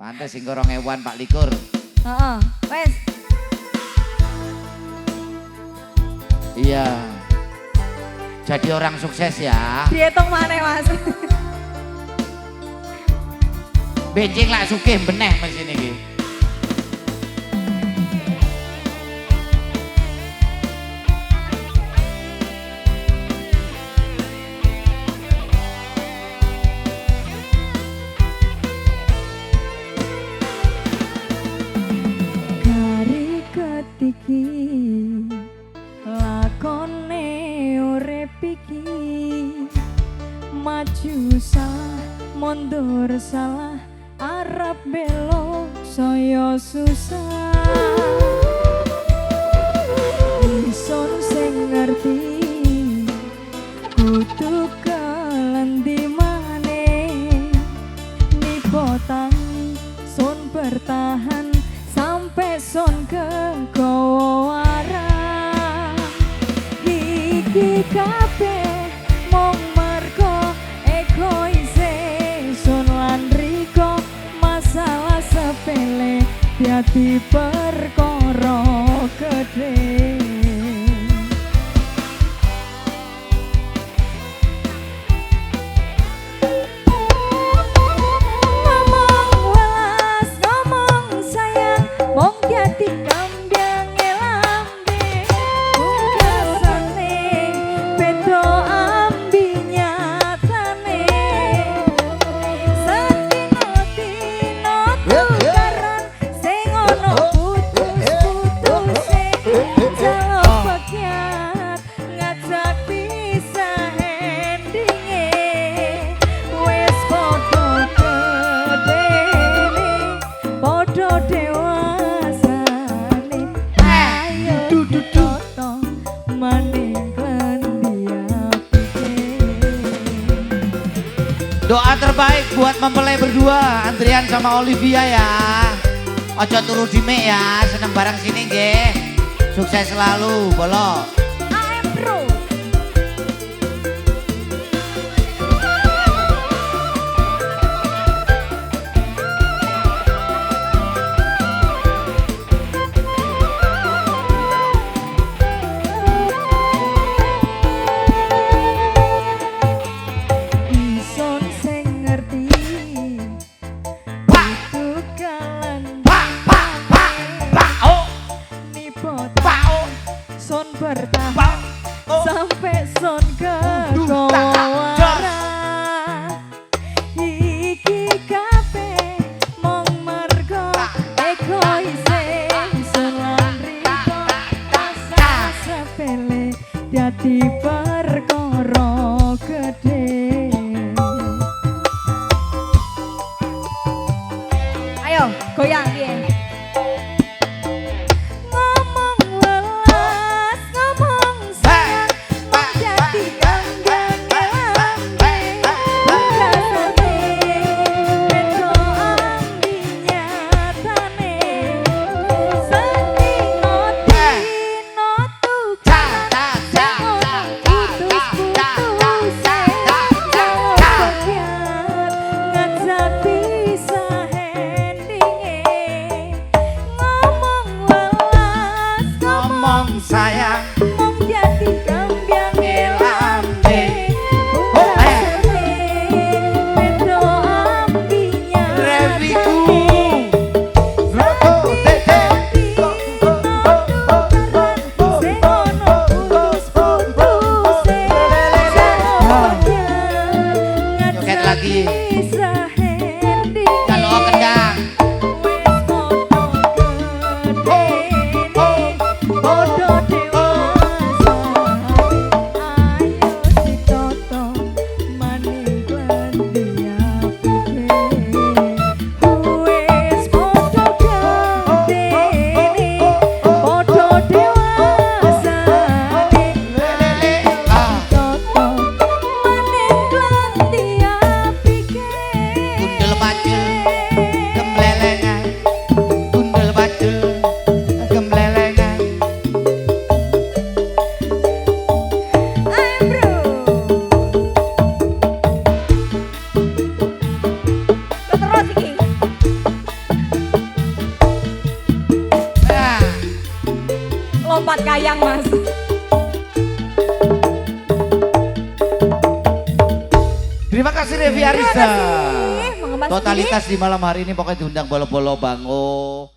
Pantes sing 2000-an Pak Likur. Heeh, wes. Iya. Jadi orang sukses ya. Dihitung mana Mas? Bencing lah sugih beneh mesin iki. Kari ketiki lakone urip iki maju salah mundur salah arep belok saya susah ingsun sing ngerti kudu kelendi maneh nipotan sun bertahan sampai son ke arah iki kabeh mung mergo egoise sun lan riko masalah sepele dadi perkara gedhe. Doa terbaik buat mempelai berdua, Andrian sama Olivia ya. Ojo turu dime ya, seneng bareng sini nggih. Sukses selalu, bolo. AM Pro. Son bertahan sampai son ke arah iki kabeh mung mergo egoise son lan riko rasa sepele dadi perkara gedhe. Ayo goyang piye? lompat kayang Mas. Terima kasih Revi Terima Arista. kasih, Mang Mas Totalitas di malam hari ini pokoknya diundang bolo-bolo bango.